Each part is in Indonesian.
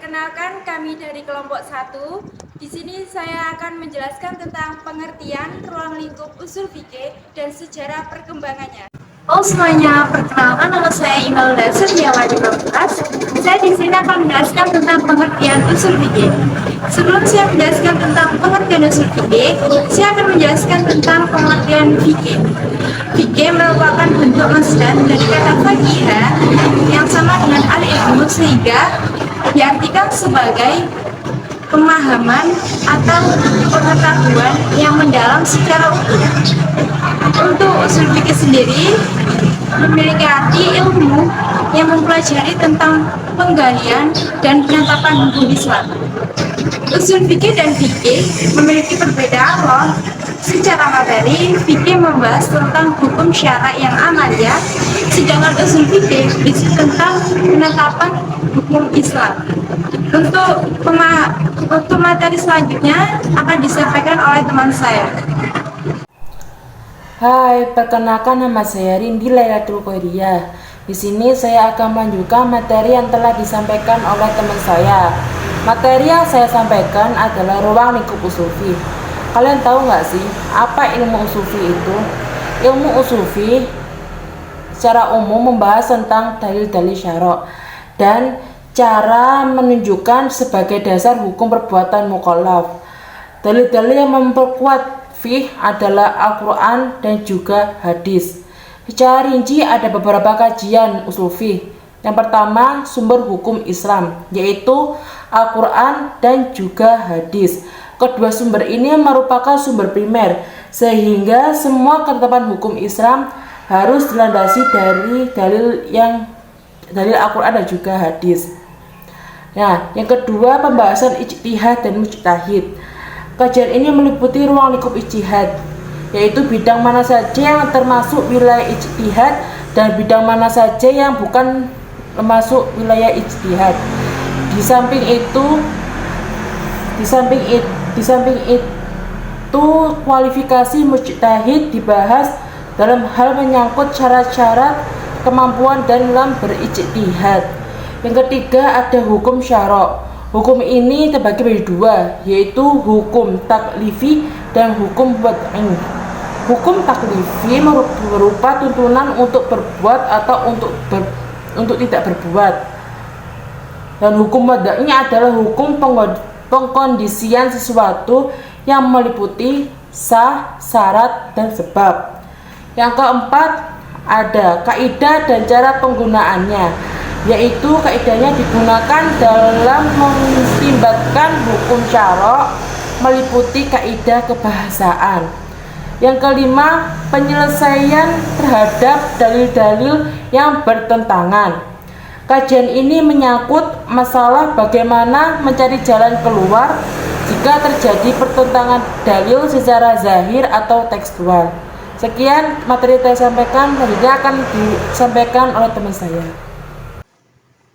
Perkenalkan, kami dari kelompok 1. Di sini saya akan menjelaskan tentang pengertian ruang lingkup usul fikih dan sejarah perkembangannya. Halo semuanya, perkenalkan nama saya Imelda Suryawaji Bapukas. Saya di sini akan menjelaskan tentang pengertian usul fikih. Sebelum saya menjelaskan tentang pengertian usul fikih, saya akan menjelaskan tentang pengertian fikih. Fikih merupakan bentuk masdar dari kata fakihah yang sama dengan al-ilmu, sehingga diartikan sebagai pemahaman atau pengetahuan yang mendalam secara utuh. Untuk usul fikih sendiri memiliki arti ilmu yang mempelajari tentang penggalian dan penetapan hukum Islam. Usul fikih dan fikih memiliki perbedaan loh. Secara materi, fikih membahas tentang hukum syara yang amaliyah, sedangkan usul fikih berisi tentang penetapan hukum Islam. Untuk materi selanjutnya akan disampaikan oleh teman saya. Hai, perkenalkan nama saya Rindi Lailatul Qairiyah. Di sini saya akan melanjutkan materi yang telah disampaikan oleh teman saya. Materi yang saya sampaikan adalah ruang lingkup usul fikih. Kalian tahu nggak sih apa ilmu usul fikih itu? Ilmu usul fikih secara umum membahas tentang dalil-dalil syara' dan cara menunjukkan sebagai dasar hukum perbuatan mukallaf. Dalil-dalil yang memperkuat fikih adalah Al-Quran dan juga hadis. Secara rinci ada beberapa kajian usul fikih. Yang pertama, sumber hukum Islam, yaitu Al-Quran dan juga hadis. Kedua sumber ini merupakan sumber primer, sehingga semua ketetapan hukum Islam harus dilandasi dari dalil Al-Quran dan juga hadis. Nah, yang kedua, pembahasan ijtihad dan mujtahid. Kajian ini meliputi ruang lingkup ijtihad, yaitu bidang mana saja yang termasuk wilayah ijtihad dan bidang mana saja yang bukan termasuk wilayah ijtihad. Di samping itu kualifikasi mujtahid dibahas dalam hal menyangkut syarat-syarat kemampuan dalam berijtihad. Yang ketiga ada hukum syara'. Hukum ini terbagi menjadi dua, yaitu hukum taklifi dan hukum wad'i. Hukum taklifi berupa tuntunan untuk berbuat atau untuk tidak berbuat. Dan hukum wad'i adalah hukum pengkondisian sesuatu yang meliputi sah, syarat, dan sebab. Yang keempat ada kaidah dan cara penggunaannya, yaitu kaidahnya digunakan dalam mengistimbatkan hukum syara' meliputi kaidah kebahasaan. Yang kelima, penyelesaian terhadap dalil-dalil yang bertentangan. Kajian ini menyangkut masalah bagaimana mencari jalan keluar jika terjadi pertentangan dalil secara zahir atau tekstual. Sekian materi yang saya sampaikan, selanjutnya akan disampaikan oleh teman saya.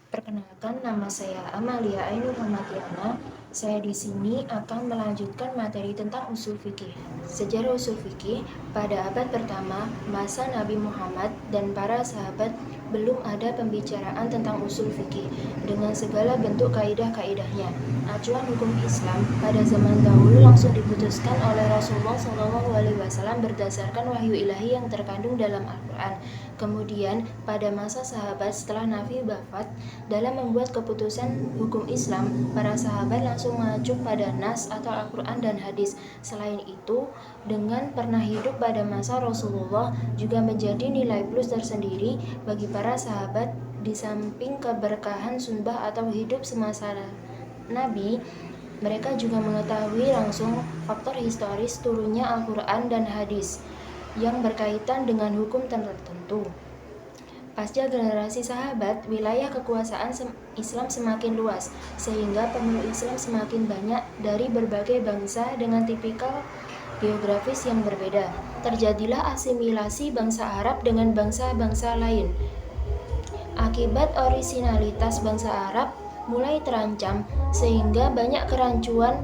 Perkenalkan, nama saya Amalia Ainur Rahmatiana. Saya di sini akan melanjutkan materi tentang usul fikih. Sejarah usul fikih pada abad pertama masa Nabi Muhammad dan para sahabat belum ada pembicaraan tentang usul fikih dengan segala bentuk kaidah-kaidahnya. Acuan hukum Islam pada zaman dahulu langsung diputuskan oleh Rasulullah SAW berdasarkan wahyu ilahi yang terkandung dalam Al-Quran. Kemudian pada masa sahabat setelah Nabi wafat, dalam membuat keputusan hukum Islam, para sahabat langsung mengacu pada nas atau Al-Quran dan hadis. Selain itu, dengan pernah hidup pada masa Rasulullah juga menjadi nilai plus tersendiri bagi para sahabat. Di samping keberkahan sunnah atau hidup semasa Nabi, mereka juga mengetahui langsung faktor historis turunnya Al-Quran dan hadis yang berkaitan dengan hukum tertentu. Pasca generasi sahabat, wilayah kekuasaan Islam semakin luas, sehingga pemeluk Islam semakin banyak dari berbagai bangsa dengan tipikal geografis yang berbeda. Terjadilah asimilasi bangsa Arab dengan bangsa-bangsa lain. Akibat orisinalitas bangsa Arab mulai terancam, sehingga banyak kerancuan.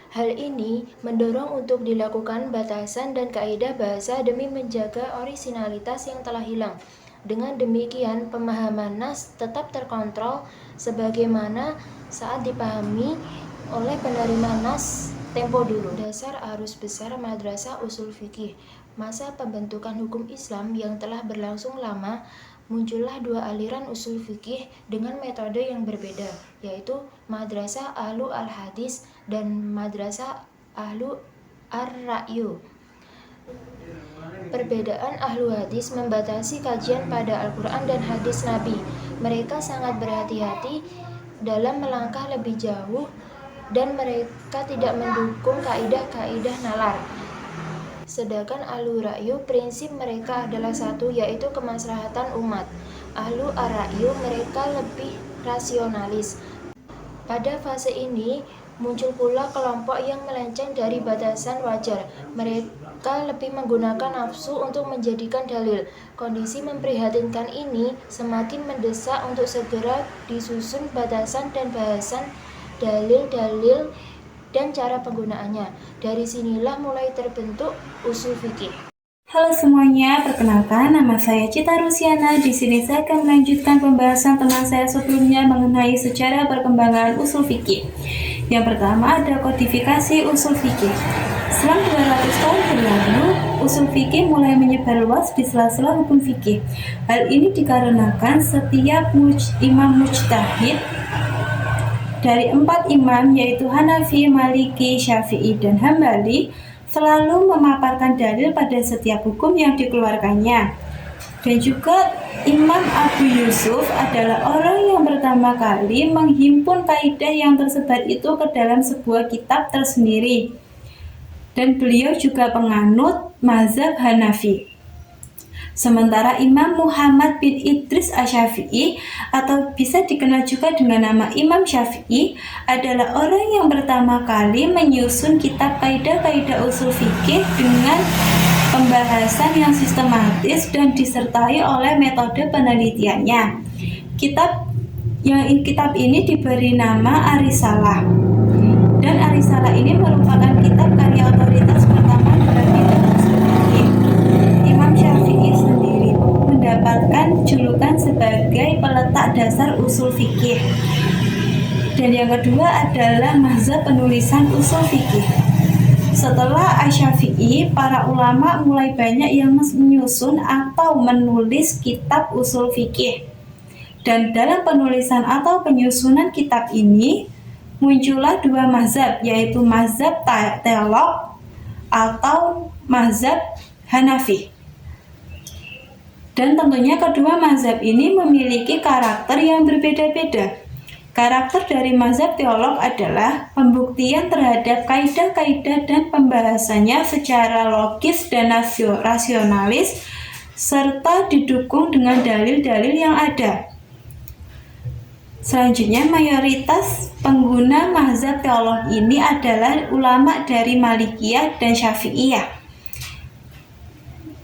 Hal ini mendorong untuk dilakukan batasan dan kaidah bahasa demi menjaga orisinalitas yang telah hilang. Dengan demikian, pemahaman nas tetap terkontrol sebagaimana saat dipahami oleh penerima nas tempo dulu. Dasar arus besar Madrasah Ushul Fiqih. Masa pembentukan hukum Islam yang telah berlangsung lama, muncullah dua aliran usul fikih dengan metode yang berbeda, yaitu Madrasah Ahlu Al-Hadis dan Madrasah Ahlu Ar-Ra'yu. Perbedaan Ahlu Hadis membatasi kajian pada Al-Quran dan hadis Nabi. Mereka sangat berhati-hati dalam melangkah lebih jauh dan mereka tidak mendukung kaidah-kaidah nalar. Sedangkan Ahlu Ra'yu, prinsip mereka adalah satu, yaitu kemaslahatan umat. Ahlu Ar-Ra'yu, mereka lebih rasionalis. Pada fase ini, muncul pula kelompok yang melenceng dari batasan wajar. Mereka lebih menggunakan nafsu untuk menjadikan dalil. Kondisi memprihatinkan ini semakin mendesak untuk segera disusun batasan dan bahasan dalil-dalil dan cara penggunaannya. Dari sinilah mulai terbentuk usul fikih. Halo semuanya, perkenalkan nama saya Cita Rusiana. Di sini saya akan melanjutkan pembahasan teman saya sebelumnya mengenai sejarah perkembangan usul fikih. Yang pertama ada kodifikasi usul fikih. Selang 200 tahun berlalu, usul fikih mulai menyebar luas di sela-sela hukum fikih. Hal ini dikarenakan setiap imam mujtahid dari 4 imam yaitu Hanafi, Maliki, Syafi'i, dan Hambali selalu memaparkan dalil pada setiap hukum yang dikeluarkannya. Dan juga Imam Abu Yusuf adalah orang yang pertama kali menghimpun kaidah yang tersebar itu ke dalam sebuah kitab tersendiri. Dan beliau juga penganut mazhab Hanafi. Sementara Imam Muhammad bin Idris Asy-Syafi'i atau bisa dikenal juga dengan nama Imam Syafi'i adalah orang yang pertama kali menyusun kitab kaidah-kaidah usul fikih dengan pembahasan yang sistematis dan disertai oleh metode penelitiannya. Kitab ini diberi nama Ar-Risalah. Dan Ar-Risalah ini merupakan kitab karya otoritas pertama dalam bidang usul fikih. Imam Syafi'i sendiri mendapatkan julukan sebagai peletak dasar usul fikih. Dan yang kedua adalah mazhab penulisan usul fikih. Setelah Asy-Syafi'i, para ulama mulai banyak yang menyusun atau menulis kitab usul fikih. Dan dalam penulisan atau penyusunan kitab ini muncullah dua mazhab, yaitu mazhab teolog atau mazhab Hanafi. Dan tentunya kedua mazhab ini memiliki karakter yang berbeda-beda. Karakter dari mazhab teolog adalah pembuktian terhadap kaidah-kaidah dan pembahasannya secara logis dan rasionalis serta didukung dengan dalil-dalil yang ada. Selanjutnya, mayoritas pengguna mazhab teolog ini adalah ulama dari Malikiyah dan Syafi'iyah.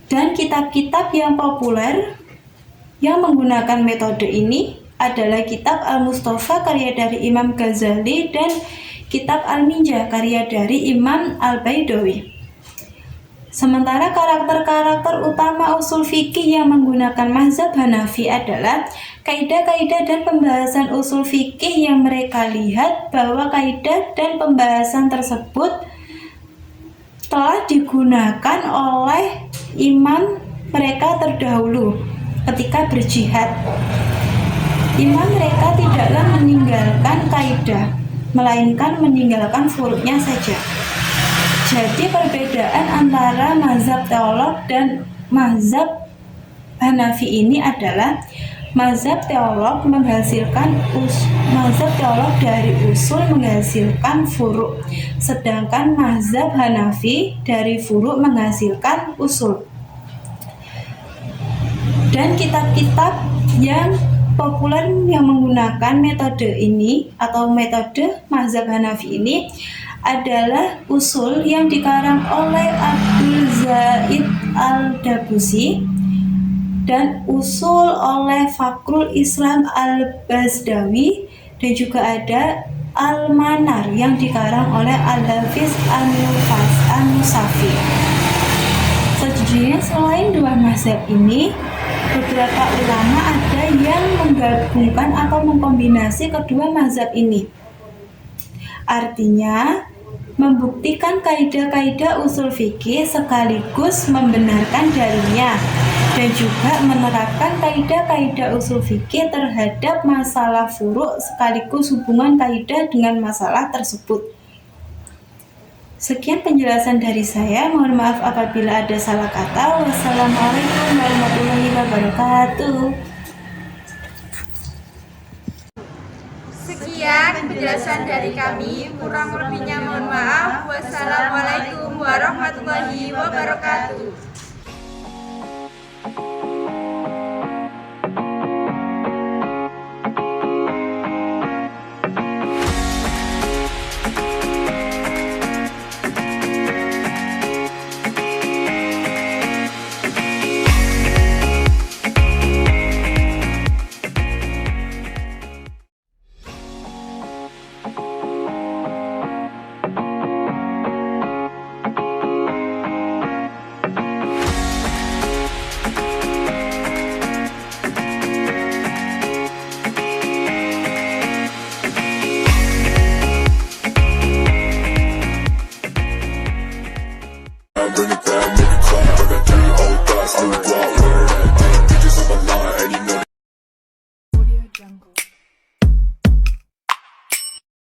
Dan kitab-kitab yang populer yang menggunakan metode ini adalah kitab Al-Mustafa karya dari Imam Ghazali dan kitab Al-Minjah karya dari Imam Al-Baidawi. Sementara karakter-karakter utama usul fikih yang menggunakan mazhab Hanafi adalah kaidah-kaidah dan pembahasan usul fikih yang mereka lihat bahwa kaidah dan pembahasan tersebut telah digunakan oleh imam mereka terdahulu ketika berjihad. Imam mereka tidaklah meninggalkan kaidah, melainkan meninggalkan furuknya saja. Jadi perbedaan antara mazhab teolog dan mazhab Hanafi ini adalah mazhab teolog dari usul menghasilkan furuk, sedangkan mazhab Hanafi dari furuk menghasilkan usul. Dan kitab-kitab yang populer yang menggunakan metode ini atau metode mazhab Hanafi ini adalah usul yang dikarang oleh Abdul Zaid Al-Dabusi dan usul oleh Fakhrul Islam Al-Bazdawi, dan juga ada Al-Manar yang dikarang oleh Al-Hafiz An-Nusafi. Sejujurnya selain dua mazhab ini, beberapa ulama ada yang menggabungkan atau mengkombinasi kedua mazhab ini. Artinya, membuktikan kaidah-kaidah usul fikih sekaligus membenarkan darinya, dan juga menerapkan kaidah-kaidah usul fikih terhadap masalah furu' sekaligus hubungan kaidah dengan masalah tersebut. Sekian penjelasan dari saya. Mohon maaf apabila ada salah kata. Wassalamualaikum warahmatullahi wabarakatuh. Sekian penjelasan dari kami, kurang lebihnya mohon maaf. Wassalamualaikum warahmatullahi wabarakatuh.